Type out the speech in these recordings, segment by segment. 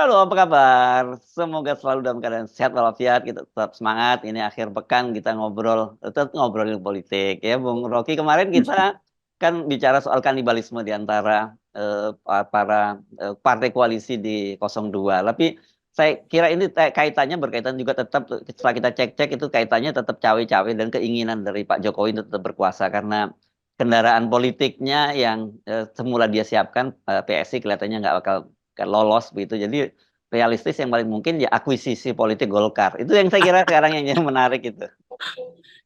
Halo, apa kabar? Semoga selalu dalam keadaan sehat walafiat, kita tetap semangat. Ini akhir pekan kita ngobrol, tetap ngobrolin politik ya, Bung Rocky. Kemarin kita kan bicara soal kanibalisme di antara para partai koalisi di 02. Tapi saya kira ini kaitannya berkaitan juga tetap setelah kita cek-cek itu kaitannya tetap cawe-cawe dan keinginan dari Pak Jokowi untuk tetap berkuasa karena kendaraan politiknya yang semula dia siapkan PSI kelihatannya nggak bakal lolos begitu. Jadi realistis yang paling mungkin ya akuisisi politik Golkar. Itu yang saya kira sekarang yang menarik itu.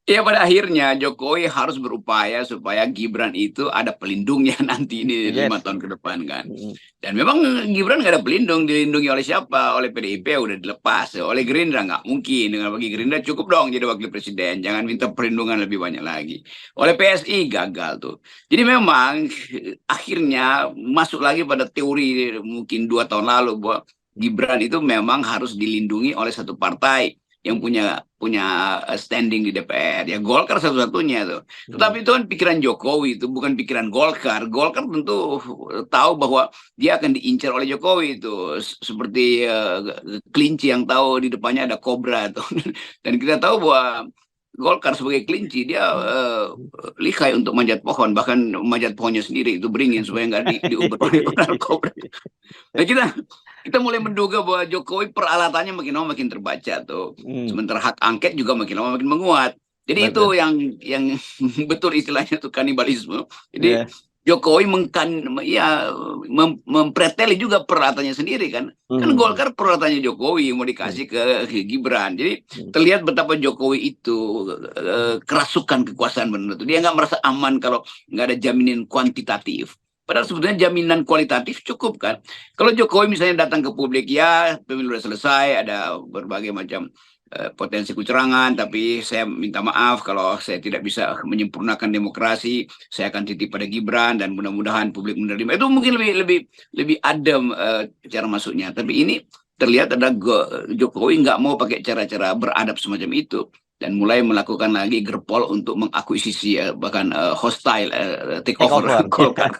Ya pada akhirnya Jokowi harus berupaya supaya Gibran itu ada pelindungnya nanti ini 5 tahun Yes. ke depan kan. Mm-mm. Dan memang Gibran nggak ada pelindung, dilindungi oleh siapa? Oleh PDIP udah dilepas, oleh Gerindra nggak mungkin. Dengan bagi Gerindra cukup dong jadi wakil presiden, jangan minta perlindungan lebih banyak lagi. Oleh PSI gagal tuh. Jadi memang akhirnya masuk lagi pada teori mungkin 2 tahun lalu bahwa Gibran itu memang harus dilindungi oleh satu partai yang punya standing di DPR. Ya Golkar satu-satunya tuh. Tetapi itu kan pikiran Jokowi, itu bukan pikiran Golkar. Golkar tentu tahu bahwa dia akan diincar oleh Jokowi itu seperti kelinci yang tahu di depannya ada kobra tuh. Dan kita tahu bahwa Golkar sebagai kelinci dia lihai untuk manjat pohon, bahkan manjat pohonnya sendiri itu beringin supaya nggak diuber oleh ular kobra. Nah kita mulai menduga bahwa Jokowi peralatannya makin lama makin terbaca tuh. Hmm, Sementara hak angket juga makin lama makin menguat. Jadi itu betul. yang betul istilahnya tuh kanibalisme. Jadi Ya. Jokowi mempreteli juga peralatannya sendiri kan. Kan Hmm, Golkar peralatannya Jokowi mau hmm, dikasih ke Gibran. Jadi hmm. terlihat betapa Jokowi itu kerasukan kekuasaan benar tuh. Dia nggak merasa aman kalau nggak ada jaminan kuantitatif. Padahal sebetulnya jaminan kualitatif cukup kan. Kalau Jokowi misalnya datang ke publik, ya pemilu sudah selesai, ada berbagai macam potensi kecurangan, tapi saya minta maaf kalau saya tidak bisa menyempurnakan demokrasi, saya akan titip pada Gibran dan mudah-mudahan publik menerima. Itu mungkin lebih lebih lebih adem cara masuknya. Tapi ini terlihat ada Jokowi nggak mau pakai cara-cara beradab semacam itu dan mulai melakukan lagi gerpol untuk mengakuisisi bahkan hostile Take takeover over. Golkar.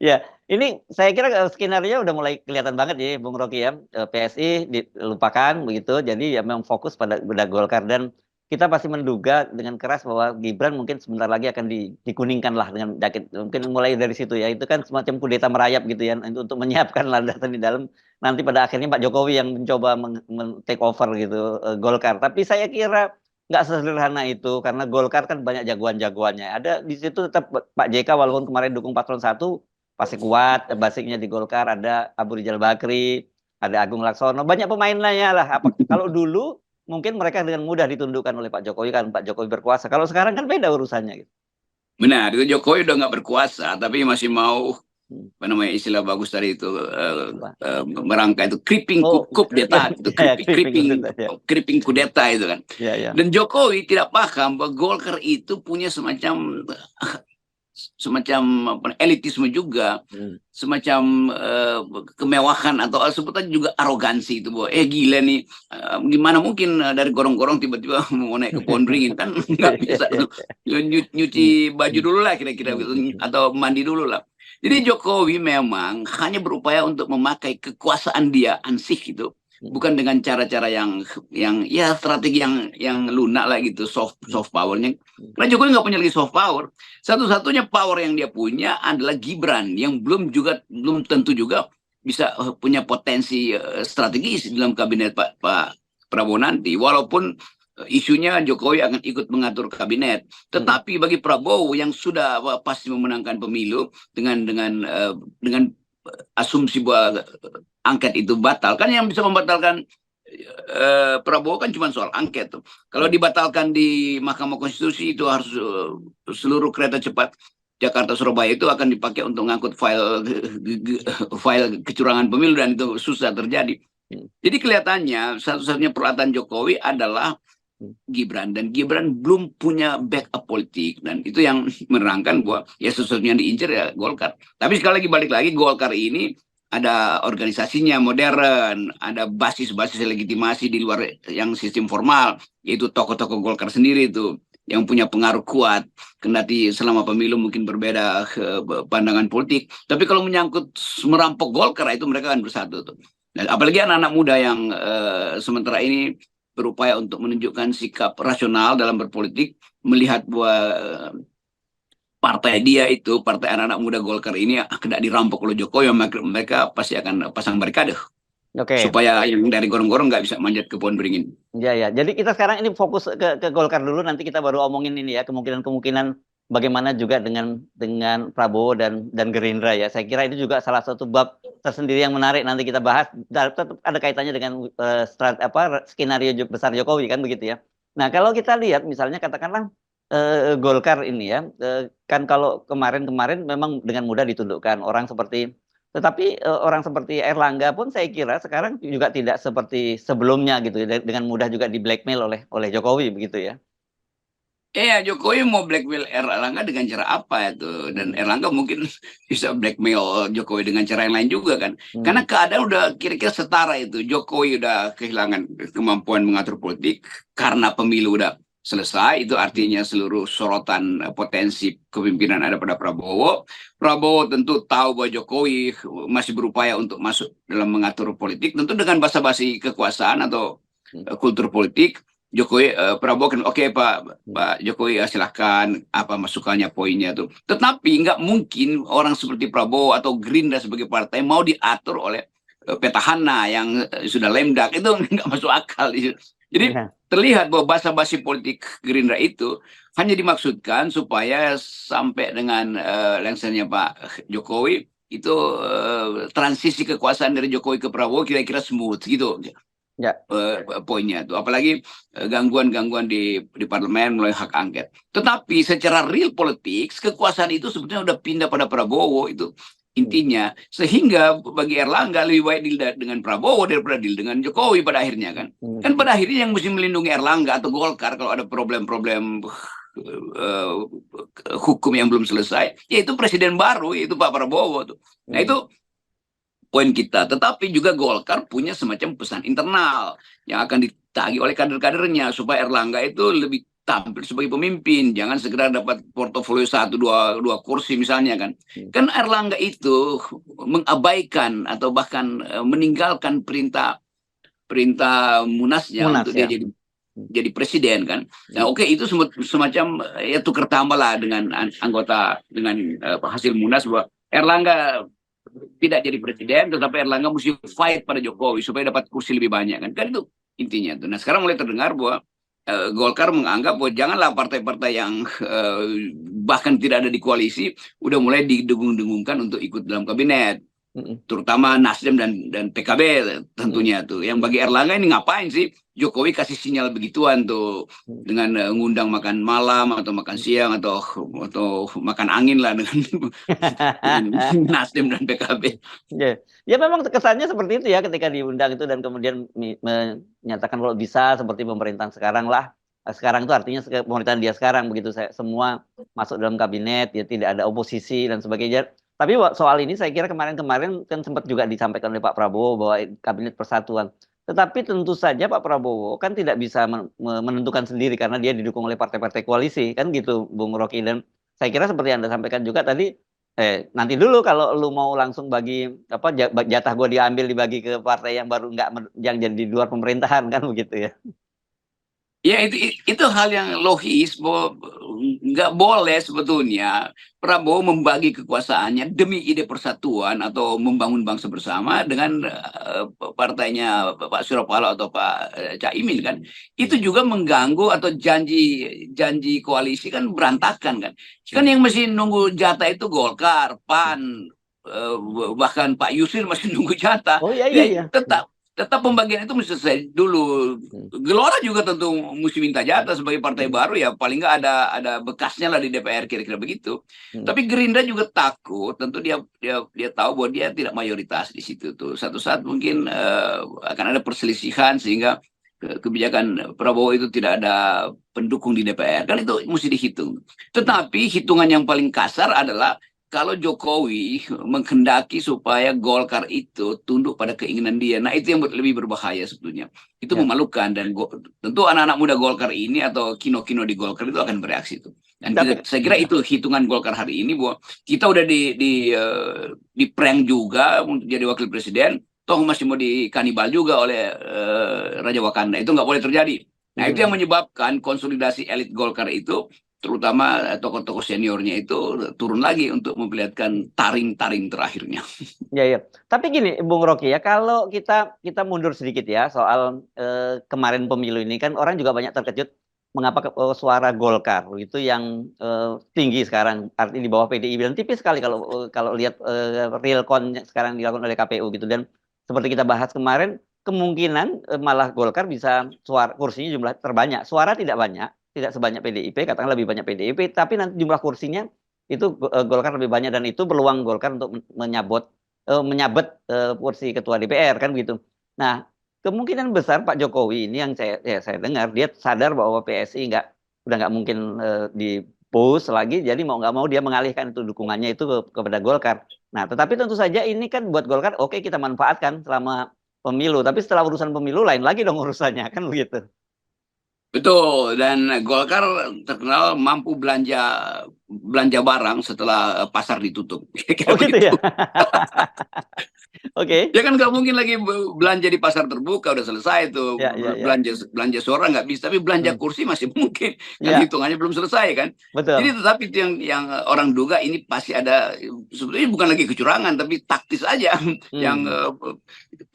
Ya, ini saya kira skenario udah mulai kelihatan banget ya, Bung Rocky ya. PSI dilupakan begitu, jadi ya memang fokus pada Golkar dan kita pasti menduga dengan keras bahwa Gibran mungkin sebentar lagi akan dikuningkan lah dengan jaket. Mungkin mulai dari situ ya. Itu kan semacam kudeta merayap gitu ya, untuk menyiapkan landasan di dalam. Nanti pada akhirnya Pak Jokowi yang mencoba take over gitu Golkar. Tapi saya kira nggak sesederhana itu karena Golkar kan banyak jagoan-jagoannya. Ada di situ tetap Pak JK walaupun kemarin dukung paslon satu pasti kuat, basicnya di Golkar ada Abu Rizal Bakri, ada Agung Laksono, banyak pemain lainnya lah. Kalau dulu mungkin mereka dengan mudah ditundukkan oleh Pak Jokowi kan Pak Jokowi berkuasa. Kalau sekarang kan beda urusannya gitu. Benar, itu Jokowi udah nggak berkuasa, tapi masih mau Hmm. apa namanya istilah bagus tadi itu Apa? merangkai itu creeping Oh, kudeta itu ya, creeping creeping creeping gitu ya. creeping kudeta itu kan. Ya, ya. Dan Jokowi tidak paham bahwa Golkar itu punya semacam semacam elitisme juga, Hmm. semacam kemewahan atau sebutan juga arogansi itu bahwa gila nih, gimana mungkin dari gorong-gorong tiba-tiba mau naik ke pohon beringin kan nggak bisa tuh. Hmm. Nyuci baju Hmm. dulu lah kira-kira Hmm. gitu Hmm. atau mandi dulu lah. Jadi Jokowi memang hanya berupaya untuk memakai kekuasaan dia ansih gitu, Hmm. bukan dengan cara-cara yang ya strategi yang lunak lah gitu, soft Hmm. soft powernya. Hmm. Karena Jokowi nggak punya lagi soft power. Satu-satunya power yang dia punya adalah Gibran yang belum tentu juga bisa punya potensi strategis dalam kabinet Pak Prabowo nanti. Walaupun isunya Jokowi akan ikut mengatur kabinet, Hmm. tetapi bagi Prabowo yang sudah pasti memenangkan pemilu dengan asumsi bahwa angket itu batal, kan yang bisa membatalkan Prabowo kan cuma soal angket tuh. Kalau Hmm. dibatalkan di Mahkamah Konstitusi itu harus seluruh kereta cepat Jakarta Surabaya itu akan dipakai untuk ngangkut file kecurangan pemilu dan itu susah terjadi. Hmm. Jadi kelihatannya satu-satunya peralatan Jokowi adalah Hmm. Gibran dan Gibran belum punya backup politik dan itu yang menerangkan bahwa ya sesuatu yang diincar ya Golkar. Tapi sekali lagi balik lagi Golkar ini ada organisasinya modern, ada basis-basis legitimasi di luar yang sistem formal, yaitu tokoh-tokoh Golkar sendiri itu. yang punya pengaruh kuat. Kendati selama pemilu mungkin berbeda pandangan politik, tapi kalau menyangkut merampok Golkar itu mereka akan bersatu tuh. Dan apalagi anak-anak muda yang sementara ini berupaya untuk menunjukkan sikap rasional dalam berpolitik, melihat bahwa partai dia itu, partai anak-anak muda Golkar ini kena dirampok oleh Jokowi, mereka pasti akan pasang barikade Oke. supaya yang dari gorong-gorong nggak bisa manjat ke pohon beringin. Ya, ya. Jadi kita sekarang ini fokus ke Golkar dulu. Nanti kita baru omongin ini ya kemungkinan-kemungkinan bagaimana juga dengan Prabowo dan Gerindra ya. Saya kira ini juga salah satu bab tersendiri yang menarik nanti kita bahas. Tetap ada kaitannya dengan skenario besar Jokowi kan begitu ya. Nah kalau kita lihat misalnya katakanlah Golkar ini ya, kan kalau kemarin-kemarin memang dengan mudah ditundukkan orang seperti tetapi orang seperti Erlangga pun saya kira sekarang juga tidak seperti sebelumnya gitu ya, dengan mudah juga di blackmail oleh Jokowi begitu ya. Jokowi mau blackmail Erlangga dengan cara apa itu? Dan Hmm. Erlangga mungkin bisa blackmail Jokowi dengan cara yang lain juga kan. Karena Hmm. keadaan udah kira-kira setara itu. Jokowi udah kehilangan kemampuan mengatur politik karena pemilu udah selesai. Itu artinya seluruh sorotan potensi kepemimpinan ada pada Prabowo. Prabowo tentu tahu bahwa Jokowi masih berupaya untuk masuk dalam mengatur politik. Tentu dengan basa-basi kekuasaan atau kultur politik. Jokowi Prabowo kan oke, Pak Jokowi silahkan apa masukannya poinnya tuh. Tetapi nggak mungkin orang seperti Prabowo atau Gerindra sebagai partai mau diatur oleh petahana yang sudah lemdak, itu nggak masuk akal. Jadi Ya. terlihat bahwa basa-basi politik Gerindra itu hanya dimaksudkan supaya sampai dengan lengsernya Pak Jokowi itu transisi kekuasaan dari Jokowi ke Prabowo kira-kira smooth gitu Ya. poinnya itu, apalagi gangguan-gangguan di parlemen mulai hak angket. Tetapi secara real politik kekuasaan itu sebetulnya udah pindah pada Prabowo itu intinya, sehingga bagi Erlangga lebih baik deal dengan Prabowo daripada deal dengan Jokowi pada akhirnya kan. Kan pada akhirnya yang mesti melindungi Erlangga atau Golkar kalau ada problem-problem hukum yang belum selesai, yaitu presiden baru, yaitu Pak Prabowo tuh. Nah itu poin kita. Tetapi juga Golkar punya semacam pesan internal yang akan ditagih oleh kader-kadernya supaya Erlangga itu lebih tampil sebagai pemimpin, jangan segera dapat portofolio satu dua kursi misalnya kan. Kan Erlangga itu mengabaikan atau bahkan meninggalkan perintah munasnya Munas untuk dia ya. jadi presiden kan. Nah oke, itu semacam ya tukar tambah lah dengan anggota dengan hasil munas bahwa Erlangga tidak jadi presiden, tetapi Erlangga mesti fight pada Jokowi supaya dapat kursi lebih banyak kan itu intinya tuh. Nah sekarang mulai terdengar bahwa Golkar menganggap bahwa janganlah partai-partai yang bahkan tidak ada di koalisi udah mulai didengung-dengungkan untuk ikut dalam kabinet, terutama Nasdem dan PKB tentunya tuh. Yang bagi Erlangga ini ngapain sih Jokowi kasih sinyal begituan tuh dengan ngundang makan malam atau makan siang atau makan angin lah dengan Nasdem dan PKB. Ya. Ya memang kesannya seperti itu ya ketika diundang itu dan kemudian menyatakan kalau bisa seperti pemerintahan sekarang lah. Sekarang itu artinya pemerintahan dia sekarang begitu, semua masuk dalam kabinet ya, tidak ada oposisi dan sebagainya. Tapi soal ini saya kira kemarin-kemarin kan sempat juga disampaikan oleh Pak Prabowo bahwa kabinet persatuan. Tetapi tentu saja Pak Prabowo kan tidak bisa menentukan sendiri karena dia didukung oleh partai-partai koalisi kan gitu Bung Rocky, dan saya kira seperti yang Anda sampaikan juga tadi, nanti dulu kalau lu mau langsung bagi apa jatah gue diambil dibagi ke partai yang baru nggak yang jadi di luar pemerintahan kan begitu ya. Ya itu hal yang logis bahwa nggak boleh sebetulnya Prabowo membagi kekuasaannya demi ide persatuan atau membangun bangsa bersama dengan partainya Pak Surya Paloh atau Pak Caimin kan. Itu juga mengganggu atau janji koalisi kan berantakan kan. Kan yang mesti nunggu jatah itu Golkar, PAN, bahkan Pak Yusril masih nunggu jatah. Oh iya iya iya. Jadi tetap pembagian itu mesti selesai dulu. Gelora juga tentu mesti minta jatah sebagai partai baru ya, paling nggak ada bekasnya lah di DPR kira-kira begitu. Tapi Gerindra juga takut, tentu dia tahu bahwa dia tidak mayoritas di situ tuh. Satu saat mungkin akan ada perselisihan sehingga kebijakan Prabowo itu tidak ada pendukung di DPR, kan itu mesti dihitung. Tetapi hitungan yang paling kasar adalah kalau Jokowi menghendaki supaya Golkar itu tunduk pada keinginan dia, nah itu yang lebih berbahaya sebetulnya. Itu Ya. memalukan dan tentu anak-anak muda Golkar ini atau kino-kino di Golkar itu akan bereaksi itu. Dan Tapi saya kira itu hitungan Golkar hari ini bahwa kita udah di prank juga untuk jadi wakil presiden, toh masih mau dikanibal juga oleh Raja Wakanda. Itu nggak boleh terjadi. Nah itu yang menyebabkan konsolidasi elit Golkar itu, terutama tokoh-tokoh seniornya itu turun lagi untuk memperlihatkan taring-taring terakhirnya. ya, ya. Tapi gini, Bung Rocky ya, kalau kita mundur sedikit ya soal kemarin pemilu ini kan orang juga banyak terkejut mengapa suara Golkar itu yang tinggi sekarang, artinya di bawah PDIP dan tipis sekali kalau lihat real count sekarang dilakukan oleh KPU gitu. Dan seperti kita bahas kemarin, kemungkinan malah Golkar bisa kursinya jumlah terbanyak. Suara tidak banyak, tidak sebanyak PDIP, katakanlah lebih banyak PDIP, tapi nanti jumlah kursinya itu Golkar lebih banyak dan itu peluang Golkar untuk menyabet kursi ketua DPR kan begitu. Nah, kemungkinan besar Pak Jokowi ini yang saya dengar dia sadar bahwa PSI udah nggak mungkin di push lagi, jadi mau nggak mau dia mengalihkan itu dukungannya itu kepada Golkar. Nah, tetapi tentu saja ini kan buat Golkar oke, kita manfaatkan selama pemilu, tapi setelah urusan pemilu lain lagi dong urusannya kan begitu. Betul, dan Golkar terkenal mampu belanja barang setelah pasar ditutup. Oh Kira gitu begitu. ya. Oke. Ya kan nggak mungkin lagi belanja di pasar terbuka udah selesai tuh, Ya, ya, ya. belanja suara nggak bisa, tapi belanja Hmm. kursi masih mungkin kan, Ya, hitungannya belum selesai kan. Jadi betul. tetapi itu yang orang duga ini pasti ada, sebetulnya bukan lagi kecurangan tapi taktis aja yang Hmm.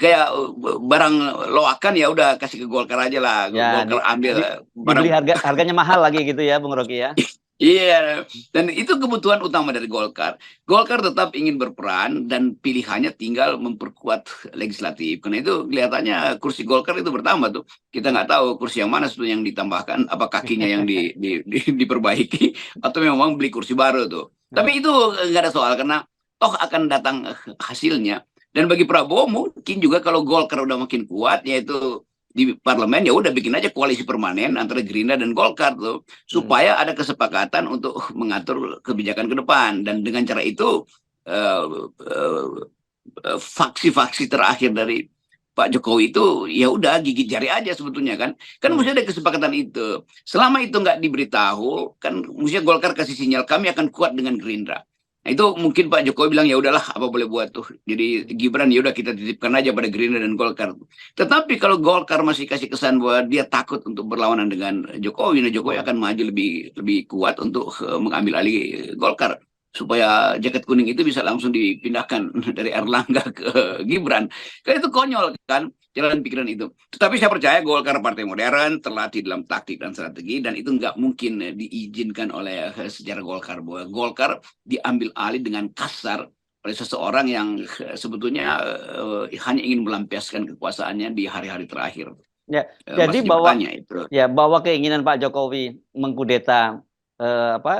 kayak barang loakan ya udah kasih ke Golkar aja lah, Ya, Golkar ambil dibeli barang. harganya mahal lagi gitu ya, Bung Rocky ya. Iya, dan itu kebutuhan utama dari Golkar. Golkar tetap ingin berperan dan pilihannya tinggal memperkuat legislatif. Karena itu kelihatannya kursi Golkar itu bertambah tuh. Kita nggak tahu kursi yang mana sebetulnya yang ditambahkan, apa kakinya yang diperbaiki, atau memang beli kursi baru tuh. Tapi itu nggak ada soal karena toh akan datang hasilnya. Dan bagi Prabowo mungkin juga kalau Golkar udah makin kuat, yaitu di parlemen, ya udah bikin aja koalisi permanen antara Gerindra dan Golkar tuh supaya ada kesepakatan untuk mengatur kebijakan ke depan, dan dengan cara itu faksi-faksi terakhir dari Pak Jokowi itu ya udah gigit jari aja sebetulnya kan mesti ada kesepakatan itu. Selama itu nggak diberitahu kan, mestinya Golkar kasih sinyal kami akan kuat dengan Gerindra. Nah, itu mungkin Pak Jokowi bilang ya udahlah apa boleh buat tuh. Jadi Gibran ya udah kita titipkan aja pada Gerindra dan Golkar. Tetapi kalau Golkar masih kasih kesan bahwa dia takut untuk berlawanan dengan Jokowi, nah Jokowi akan maju lebih kuat untuk mengambil alih Golkar supaya jaket kuning itu bisa langsung dipindahkan dari Erlangga ke Gibran. Kan itu konyol kan jalan pikiran itu. Tetapi saya percaya Golkar partai modern, terlatih dalam taktik dan strategi, dan itu nggak mungkin diizinkan oleh sejarah Golkar bahwa Golkar diambil alih dengan kasar oleh seseorang yang sebetulnya hanya ingin melampiaskan kekuasaannya di hari-hari terakhir Ya, jadi masa bahwa jabatannya itu. bahwa keinginan Pak Jokowi mengkudeta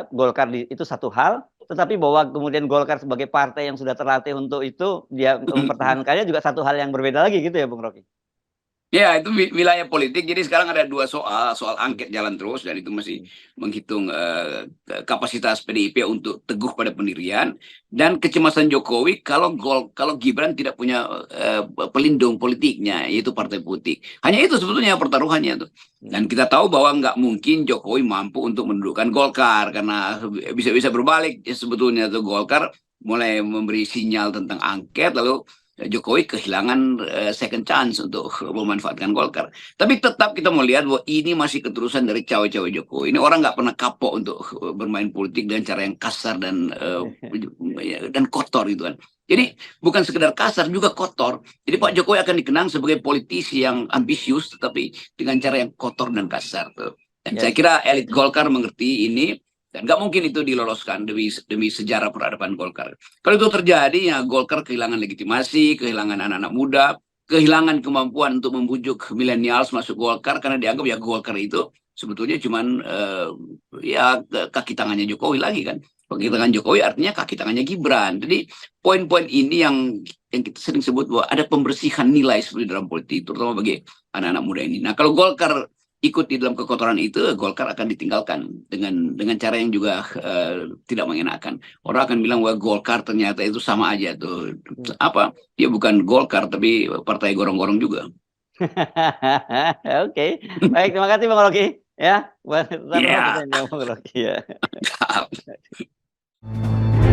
Golkar itu satu hal, tetapi bahwa kemudian Golkar sebagai partai yang sudah terlatih untuk itu dia mempertahankannya juga satu hal yang berbeda lagi gitu ya, Bung Rocky. Ya, itu wilayah politik. Jadi sekarang ada dua soal angket jalan terus, dan itu masih menghitung kapasitas PDIP untuk teguh pada pendirian, dan kecemasan Jokowi kalau Gibran tidak punya pelindung politiknya, yaitu partai politik. Hanya itu sebetulnya pertaruhannya tuh. Dan kita tahu bahwa nggak mungkin Jokowi mampu untuk mendudukkan Golkar karena bisa berbalik ya, sebetulnya tuh Golkar mulai memberi sinyal tentang angket, lalu Jokowi kehilangan second chance untuk memanfaatkan Golkar. Tapi tetap kita mau lihat bahwa ini masih keterusan dari cawe-cawe Jokowi. Ini orang nggak pernah kapok untuk bermain politik dengan cara yang kasar dan kotor gitu kan. Jadi bukan sekedar kasar, juga kotor. Jadi Pak Jokowi akan dikenang sebagai politisi yang ambisius, tetapi dengan cara yang kotor dan kasar. Dan saya kira elit Golkar mengerti ini, dan nggak mungkin itu diloloskan demi sejarah peradaban Golkar. Kalau itu terjadi, ya Golkar kehilangan legitimasi, kehilangan anak-anak muda, kehilangan kemampuan untuk membujuk milenials masuk Golkar, karena dianggap ya Golkar itu sebetulnya cuman ya kaki tangannya Jokowi lagi kan. Kaki tangan Jokowi artinya kaki tangannya Gibran. Jadi poin-poin ini yang kita sering sebut bahwa ada pembersihan nilai seperti dalam politik, terutama bagi anak-anak muda ini. Nah, kalau Golkar ikut di dalam kekotoran itu, Golkar akan ditinggalkan dengan cara yang juga tidak mengenakan. Orang akan bilang wah Golkar ternyata itu sama aja tuh. Apa? Ya bukan Golkar tapi partai gorong-gorong juga. Oke, baik, terima kasih Bang Rocky ya buat Ya. sampai Bang Rocky ya. Yeah.